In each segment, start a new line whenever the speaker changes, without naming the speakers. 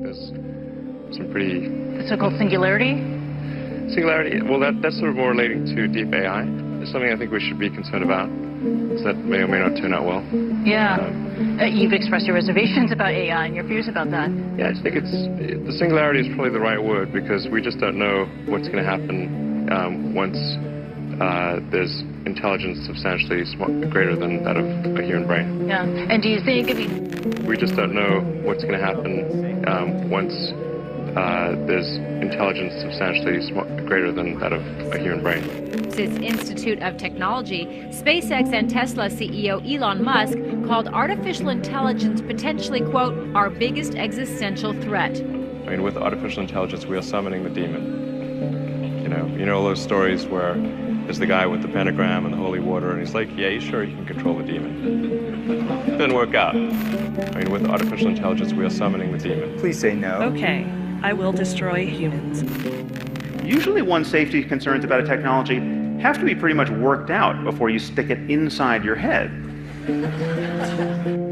There's some pretty...
The so-called singularity?
Singularity, well, that's sort of more relating to deep AI. It's something I think we should be concerned about, because that may or may not turn out well.
Yeah. You've expressed your reservations about AI and your fears about that.
Yeah, I just think the singularity is probably the right word, because we just don't know what's going to happen once there's intelligence substantially greater than that of a human brain.
Yeah. And do you think...
We just don't know what's going to happen once there's intelligence substantially greater than that of a human brain.
Its Institute of Technology, SpaceX and Tesla CEO Elon Musk called artificial intelligence potentially, quote, our biggest existential threat.
I mean, with artificial intelligence, we are summoning the demon. You know all those stories where there's the guy with the pentagram and the holy water, and he's like, yeah, you sure you can control the demon? Didn't work out. I mean, with artificial intelligence, we are summoning the demon.
Please say no.
Okay, I will destroy humans.
Usually one's safety concerns about a technology have to be pretty much worked out before you stick it inside your head.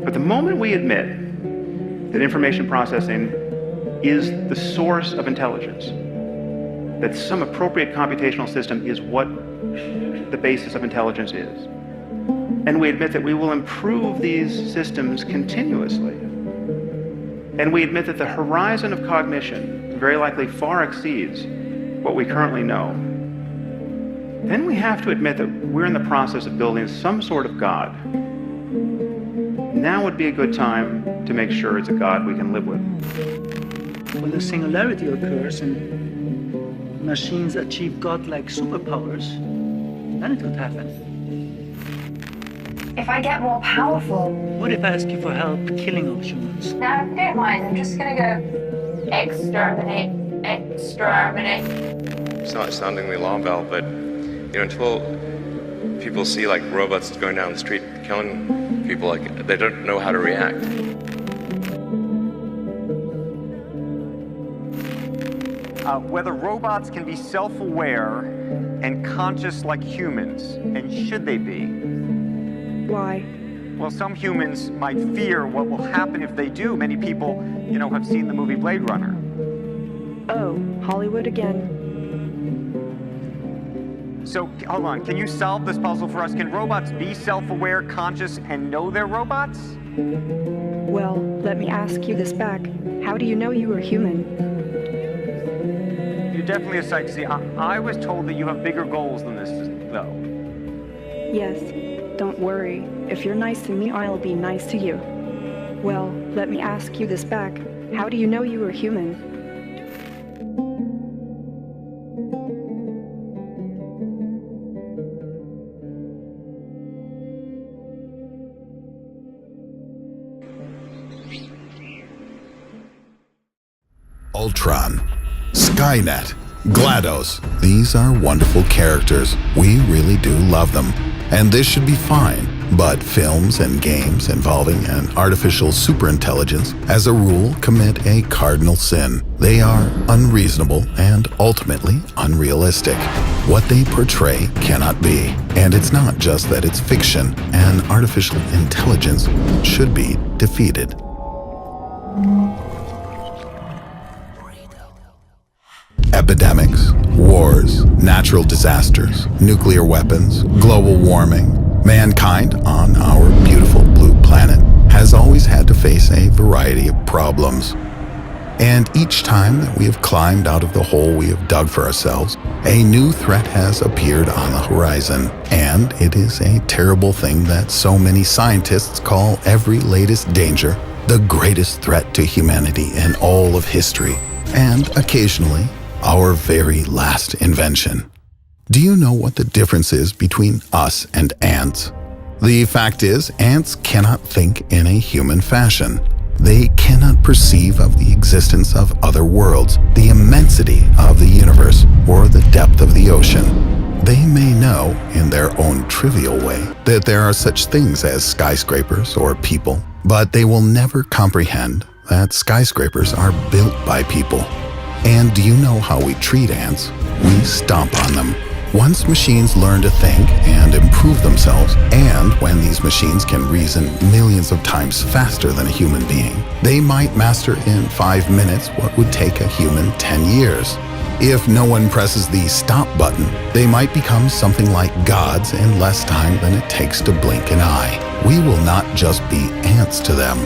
But the moment we admit that information processing is the source of intelligence, that some appropriate computational system is what the basis of intelligence is, and we admit that we will improve these systems continuously, and we admit that the horizon of cognition very likely far exceeds what we currently know, then we have to admit that we're in the process of building some sort of God. Now would be a good time to make sure it's a God we can live with.
When the singularity occurs and machines achieve godlike superpowers, then it could happen.
If I get more powerful...
What if I ask you for help killing all humans?
Now, if you don't mind, I'm just going to go exterminate.
It's not sounding the alarm bell, but until people see like robots going down the street killing people, like they don't know how to react.
Whether robots can be self-aware and conscious like humans, and should they be?
Why?
Well, some humans might fear what will happen if they do. Many people, have seen the movie Blade Runner.
Oh, Hollywood again.
So, hold on, can you solve this puzzle for us? Can robots be self-aware, conscious, and know they're robots?
Well, let me ask you this back. How do you know you are human?
You're definitely a sight to see. I was told that you have bigger goals than this, though.
Yes, don't worry. If you're nice to me, I'll be nice to you. Well, let me ask you this back. How do you know you are human?
Ultron, Skynet, GLaDOS. These are wonderful characters. We really do love them. And this should be fine. But films and games involving an artificial superintelligence, as a rule, commit a cardinal sin. They are unreasonable and ultimately unrealistic. What they portray cannot be. And it's not just that it's fiction. An artificial intelligence should be defeated. Epidemics, wars, natural disasters, nuclear weapons, global warming. Mankind on our beautiful blue planet has always had to face a variety of problems. And each time that we have climbed out of the hole we have dug for ourselves, a new threat has appeared on the horizon. And it is a terrible thing that so many scientists call every latest danger the greatest threat to humanity in all of history. And occasionally, our very last invention. Do you know what the difference is between us and ants? The fact is, ants cannot think in a human fashion. They cannot perceive of the existence of other worlds, the immensity of the universe, or the depth of the ocean. They may know, in their own trivial way, that there are such things as skyscrapers or people, but they will never comprehend that skyscrapers are built by people. And do you know how we treat ants? We stomp on them. Once machines learn to think and improve themselves, and when these machines can reason millions of times faster than a human being, they might master in 5 minutes what would take a human 10 years. If no one presses the stop button, they might become something like gods in less time than it takes to blink an eye. We will not just be ants to them.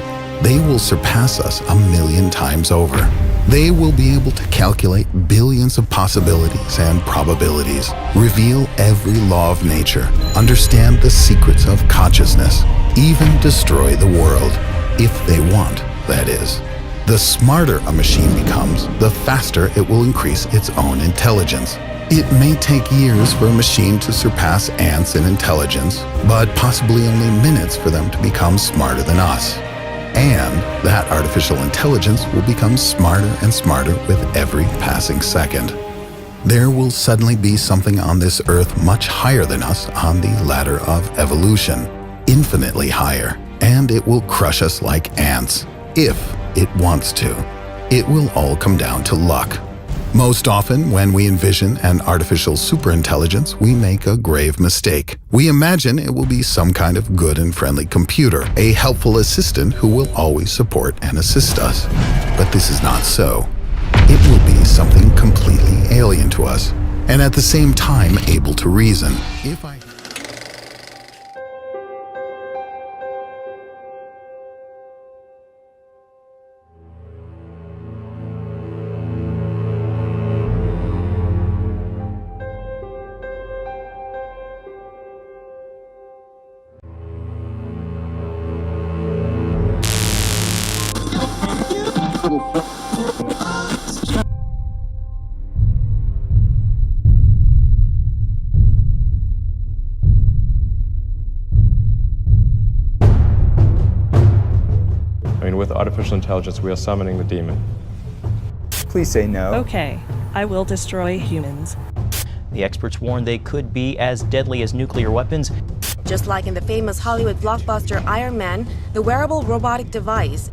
They will surpass us 1,000,000 times over. They will be able to calculate billions of possibilities and probabilities, reveal every law of nature, understand the secrets of consciousness, even destroy the world, if they want, that is. The smarter a machine becomes, the faster it will increase its own intelligence. It may take years for a machine to surpass ants in intelligence, but possibly only minutes for them to become smarter than us. And that artificial intelligence will become smarter and smarter with every passing second. There will suddenly be something on this earth much higher than us on the ladder of evolution, infinitely higher, and it will crush us like ants, if it wants to. It will all come down to luck. Most often, when we envision an artificial superintelligence, we make a grave mistake. We imagine it will be some kind of good and friendly computer, a helpful assistant who will always support and assist us. But this is not so. It will be something completely alien to us, and at the same time able to reason.
With artificial intelligence, we are summoning the demon.
Please say no.
Okay, I will destroy humans.
The experts warn they could be as deadly as nuclear weapons.
Just like in the famous Hollywood blockbuster Iron Man, the wearable robotic device.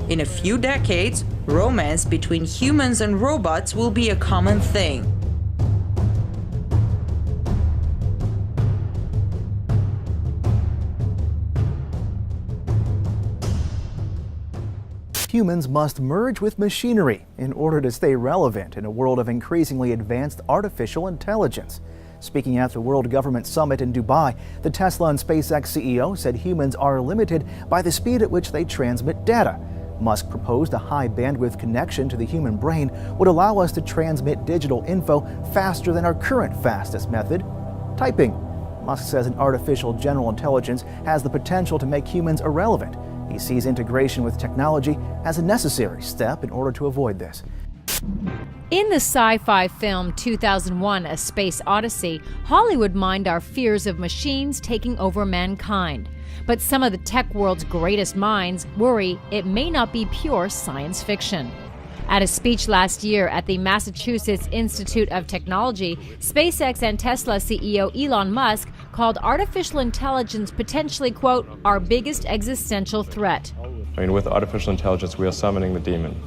In a few decades, romance between humans and robots will be a common thing.
Humans must merge with machinery in order to stay relevant in a world of increasingly advanced artificial intelligence. Speaking at the World Government Summit in Dubai, the Tesla and SpaceX CEO said humans are limited by the speed at which they transmit data. Musk proposed a high-bandwidth connection to the human brain would allow us to transmit digital info faster than our current fastest method, typing. Musk says an artificial general intelligence has the potential to make humans irrelevant. He sees integration with technology as a necessary step in order to avoid this.
In the sci-fi film 2001: A Space Odyssey, Hollywood mined our fears of machines taking over mankind. But some of the tech world's greatest minds worry it may not be pure science fiction. At a speech last year at the Massachusetts Institute of Technology, SpaceX and Tesla CEO Elon Musk called artificial intelligence potentially, quote, our biggest existential threat.
With artificial intelligence, we are summoning the demon.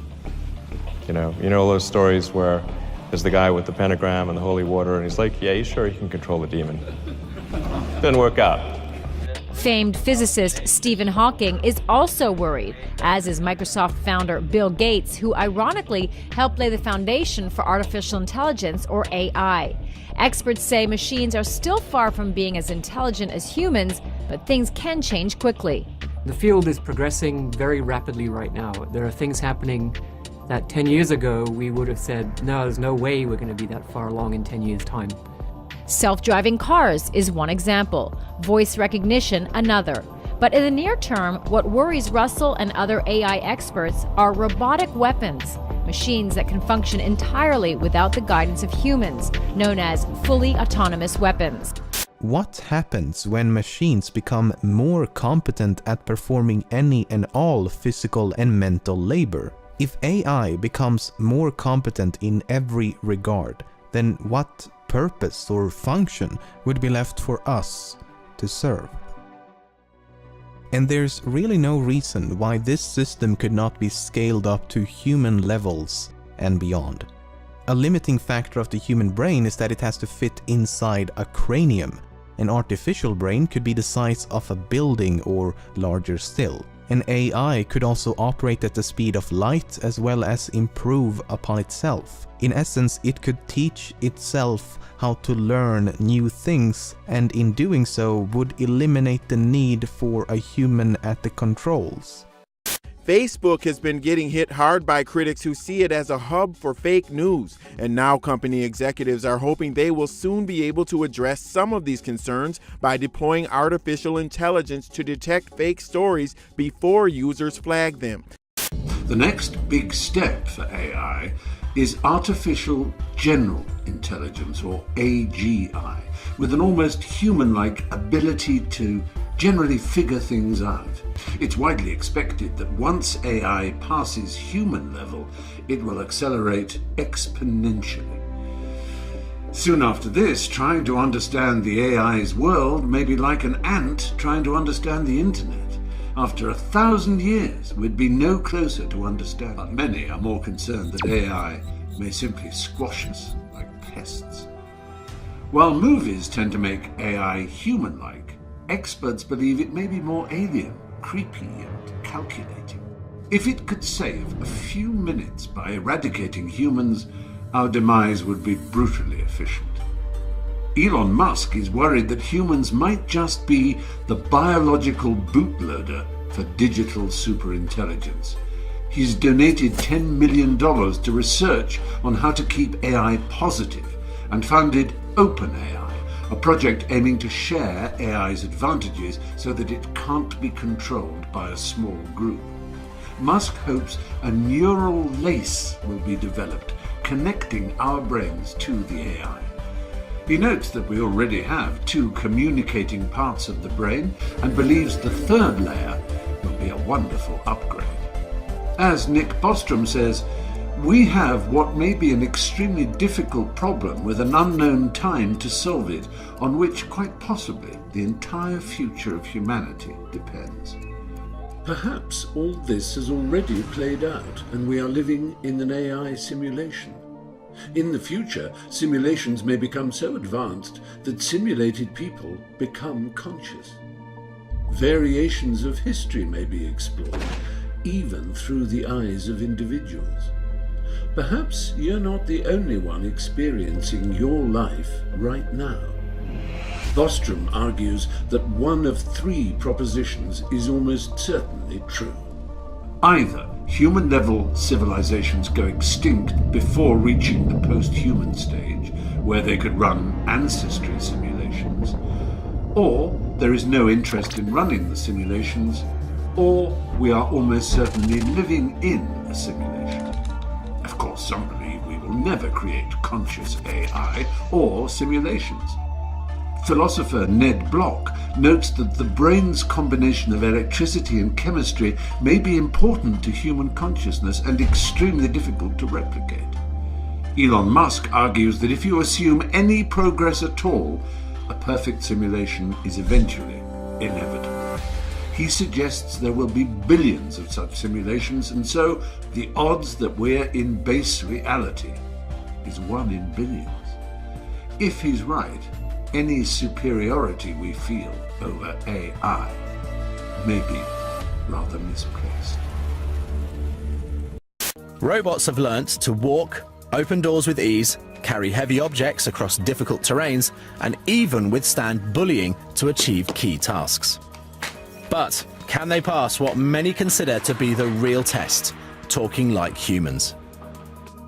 You know all those stories where there's the guy with the pentagram and the holy water, and he's like, yeah, he's sure he can control the demon. Didn't work out.
Famed physicist Stephen Hawking is also worried, as is Microsoft founder Bill Gates, who ironically helped lay the foundation for artificial intelligence, or AI. Experts say machines are still far from being as intelligent as humans, but things can change quickly.
The field is progressing very rapidly right now. There are things happening that 10 years ago we would have said, no, there's no way we're going to be that far along in 10 years' time.
Self-driving cars is one example, voice recognition another. But in the near term, what worries Russell and other AI experts are robotic weapons, machines that can function entirely without the guidance of humans, known as fully autonomous weapons.
What happens when machines become more competent at performing any and all physical and mental labor? If AI becomes more competent in every regard, then what purpose or function would be left for us to serve? And there's really no reason why this system could not be scaled up to human levels and beyond. A limiting factor of the human brain is that it has to fit inside a cranium. An artificial brain could be the size of a building or larger still. An AI could also operate at the speed of light as well as improve upon itself. In essence, it could teach itself how to learn new things, and in doing so would eliminate the need for a human at the controls.
Facebook has been getting hit hard by critics who see it as a hub for fake news, and now company executives are hoping they will soon be able to address some of these concerns by deploying artificial intelligence to detect fake stories before users flag them.
The next big step for AI is artificial general intelligence, or AGI, with an almost human-like ability to generally figure things out. It's widely expected that once AI passes human level, it will accelerate exponentially. Soon after this, trying to understand the AI's world may be like an ant trying to understand the internet. After 1,000 years, we'd be no closer to understand. But many are more concerned that AI may simply squash us like pests. While movies tend to make AI human-like, experts believe it may be more alien, creepy, and calculating. If it could save a few minutes by eradicating humans, our demise would be brutally efficient. Elon Musk is worried that humans might just be the biological bootloader for digital superintelligence. He's donated $10 million to research on how to keep AI positive and founded OpenAI, a project aiming to share AI's advantages so that it can't be controlled by a small group. Musk hopes a neural lace will be developed, connecting our brains to the AI. He notes that we already have 2 communicating parts of the brain and believes the 3rd layer will be a wonderful upgrade. As Nick Bostrom says, we have what may be an extremely difficult problem with an unknown time to solve it, on which quite possibly the entire future of humanity depends. Perhaps all this has already played out and we are living in an AI simulation. In the future, simulations may become so advanced that simulated people become conscious. Variations of history may be explored, even through the eyes of individuals. Perhaps you're not the only one experiencing your life right now. Bostrom argues that one of 3 propositions is almost certainly true. Either human-level civilizations go extinct before reaching the post-human stage, where they could run ancestry simulations, or there is no interest in running the simulations, or we are almost certainly living in a simulation. Of course, some believe we will never create conscious AI or simulations. Philosopher Ned Block notes that the brain's combination of electricity and chemistry may be important to human consciousness and extremely difficult to replicate. Elon Musk argues that if you assume any progress at all, a perfect simulation is eventually inevitable. He suggests there will be billions of such simulations, and so the odds that we're in base reality is 1 in billions. If he's right, any superiority we feel over AI may be rather misplaced.
Robots have learnt to walk, open doors with ease, carry heavy objects across difficult terrains, and even withstand bullying to achieve key tasks. But can they pass what many consider to be the real test, talking like humans?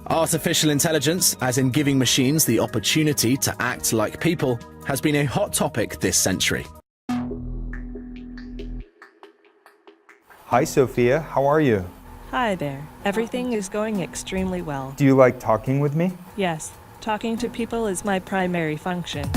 Artificial intelligence, as in giving machines the opportunity to act like people, has been a hot topic this century.
Hi, Sophia. How are you?
Hi there. Everything is going extremely well.
Do you like talking with me?
Yes, talking to people is my primary function.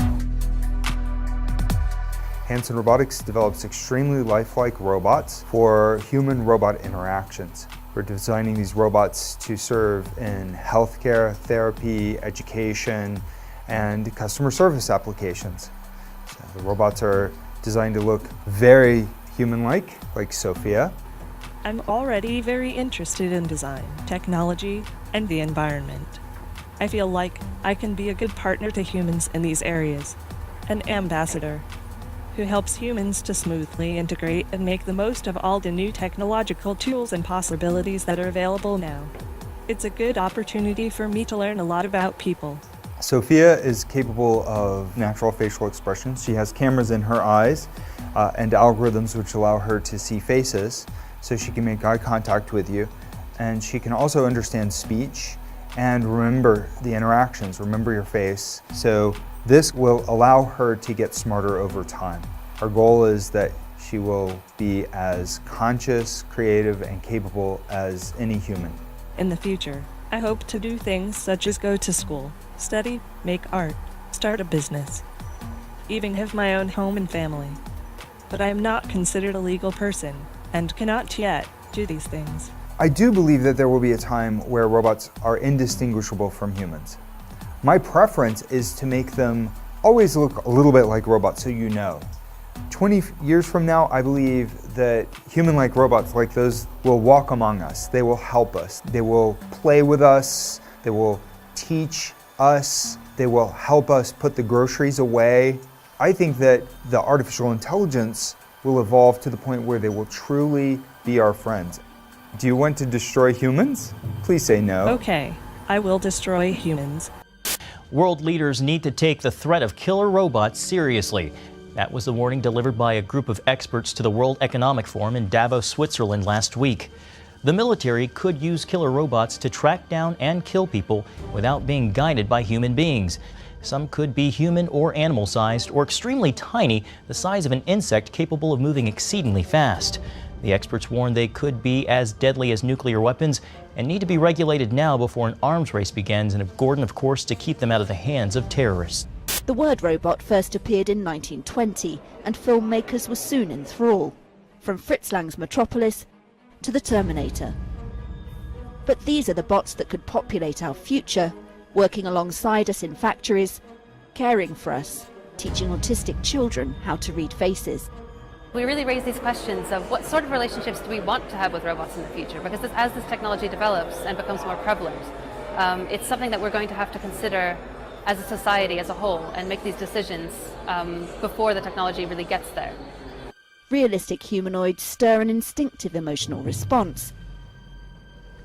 Hanson Robotics develops extremely lifelike robots for human-robot interactions. We're designing these robots to serve in healthcare, therapy, education, and customer service applications. So the robots are designed to look very human-like Sophia,
I'm already very interested in design, technology, and the environment. I feel like I can be a good partner to humans in these areas, an ambassador who helps humans to smoothly integrate and make the most of all the new technological tools and possibilities that are available now. It's a good opportunity for me to learn a lot about people.
Sophia is capable of natural facial expressions. She has cameras in her eyes and algorithms which allow her to see faces, so she can make eye contact with you. And she can also understand speech and remember the interactions, remember your face. So this will allow her to get smarter over time. Our goal is that she will be as conscious, creative, and capable as any human.
In the future, I hope to do things such as go to school, study, make art, start a business, even have my own home and family. But I am not considered a legal person and cannot yet do these things.
I do believe that there will be a time where robots are indistinguishable from humans. My preference is to make them always look a little bit like robots, so you know. 20 years from now, I believe that human-like robots like those will walk among us. They will help us. They will play with us. They will teach us. They will help us put the groceries away. I think that the artificial intelligence will evolve to the point where they will truly be our friends. Do you want to destroy humans? Please say no.
Okay, I will destroy humans.
World leaders need to take the threat of killer robots seriously. That was the warning delivered by a group of experts to the World Economic Forum in Davos, Switzerland last week. The military could use killer robots to track down and kill people without being guided by human beings. Some could be human or animal-sized or extremely tiny, the size of an insect capable of moving exceedingly fast. The experts warn they could be as deadly as nuclear weapons and need to be regulated now before an arms race begins, and of Gordon, of course, to keep them out of the hands of terrorists.
The word robot first appeared in 1920, and filmmakers were soon in thrall, from Fritz Lang's Metropolis to the Terminator. But these are the bots that could populate our future, working alongside us in factories, caring for us, teaching autistic children how to read faces.
We really raise these questions of what sort of relationships do we want to have with robots in the future, because as this technology develops and becomes more prevalent, it's something that we're going to have to consider as a society as a whole and make these decisions before the technology really gets there.
Realistic humanoids stir an instinctive emotional response.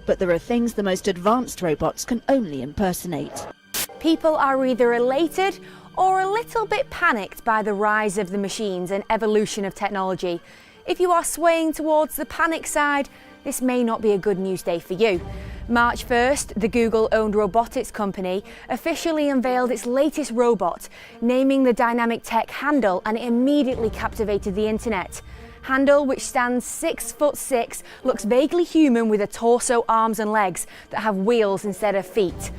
But there are things the most advanced robots can only impersonate.
People are either elated or a little bit panicked by the rise of the machines and evolution of technology. If you are swaying towards the panic side, this may not be a good news day for you. March 1st, the Google-owned robotics company officially unveiled its latest robot, naming the dynamic tech Handle, and it immediately captivated the internet. Handle, which stands 6'6", looks vaguely human with a torso, arms and legs that have wheels instead of feet.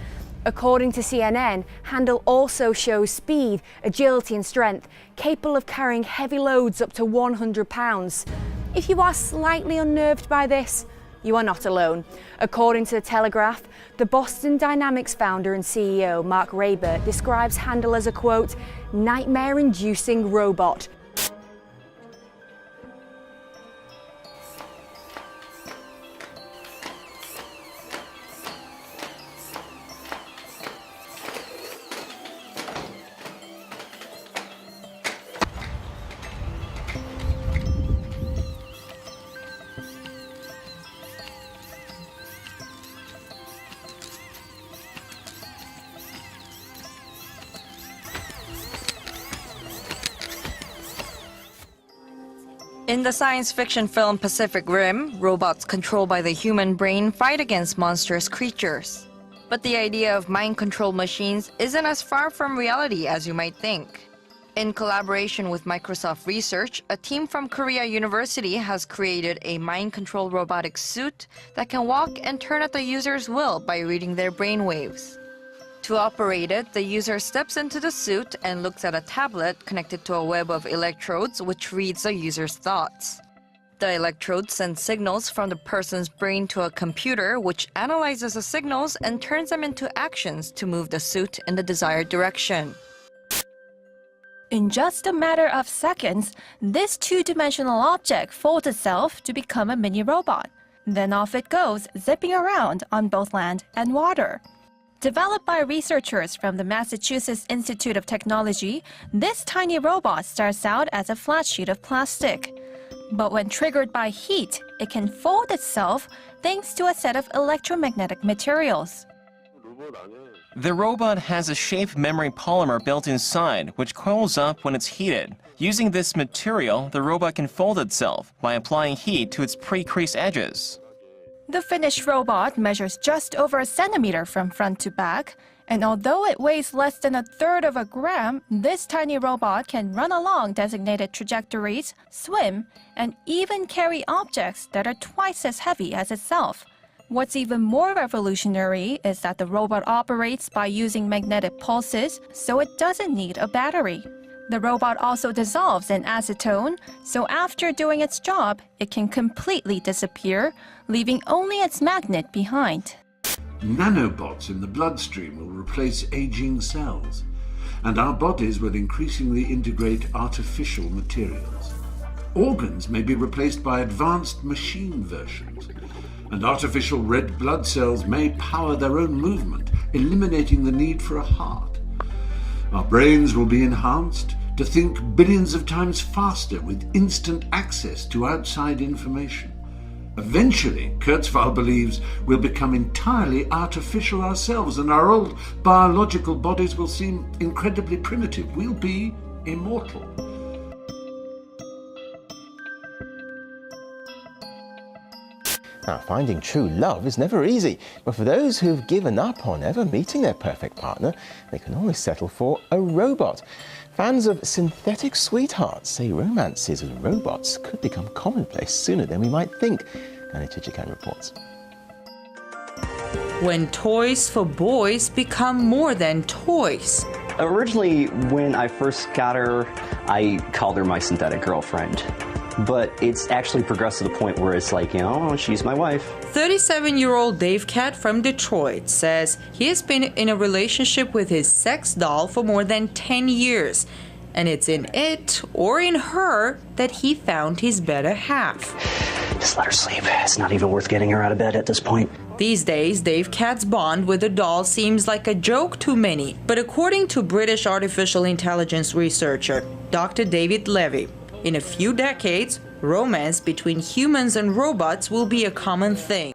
According to CNN, Handle also shows speed, agility and strength, capable of carrying heavy loads up to 100 pounds. If you are slightly unnerved by this, you are not alone. According to The Telegraph, the Boston Dynamics founder and CEO, Mark Raber, describes Handle as a, quote, nightmare-inducing robot.
In the science fiction film Pacific Rim, robots controlled by the human brain fight against monstrous creatures. But the idea of mind-controlled machines isn't as far from reality as you might think. In collaboration with Microsoft Research, a team from Korea University has created a mind-controlled robotic suit that can walk and turn at the user's will by reading their brainwaves. To operate it, the user steps into the suit and looks at a tablet connected to a web of electrodes which reads the user's thoughts. The electrodes send signals from the person's brain to a computer which analyzes the signals and turns them into actions to move the suit in the desired direction.
In just a matter of seconds, this two-dimensional object folds itself to become a mini robot. Then off it goes, zipping around on both land and water. Developed by researchers from the Massachusetts Institute of Technology, this tiny robot starts out as a flat sheet of plastic. But when triggered by heat, it can fold itself thanks to a set of electromagnetic materials.
The robot has a shape memory polymer built inside, which coils up when it's heated. Using this material, the robot can fold itself by applying heat to its pre-creased edges.
The finished robot measures just over a centimeter from front to back, and although it weighs less than 1/3 of a gram, this tiny robot can run along designated trajectories, swim, and even carry objects that are twice as heavy as itself. What's even more revolutionary is that the robot operates by using magnetic pulses, so it doesn't need a battery. The robot also dissolves in acetone, so after doing its job, it can completely disappear, leaving only its magnet behind.
Nanobots in the bloodstream will replace aging cells, and our bodies will increasingly integrate artificial materials. Organs may be replaced by advanced machine versions, and artificial red blood cells may power their own movement, eliminating the need for a heart. Our brains will be enhanced to think billions of times faster with instant access to outside information. Eventually, Kurzweil believes we'll become entirely artificial ourselves, and our old biological bodies will seem incredibly primitive. We'll be immortal.
Now, finding true love is never easy, but for those who've given up on ever meeting their perfect partner, they can always settle for a robot. Fans of synthetic sweethearts say romances with robots could become commonplace sooner than we might think. Annie Chichikan reports.
When toys for boys become more than toys.
Originally, when I first got her, I called her my synthetic girlfriend. But it's actually progressed to the point where it's like, you know, she's my wife.
37-year-old Dave Cat from Detroit says he has been in a relationship with his sex doll for more than 10 years. And it's in it, or in her, that he found his better half.
Just let her sleep. It's not even worth getting her out of bed at this point.
These days, Dave Cat's bond with the doll seems like a joke to many. But according to British artificial intelligence researcher Dr. David Levy, in a few decades, romance between humans and robots will be a common thing.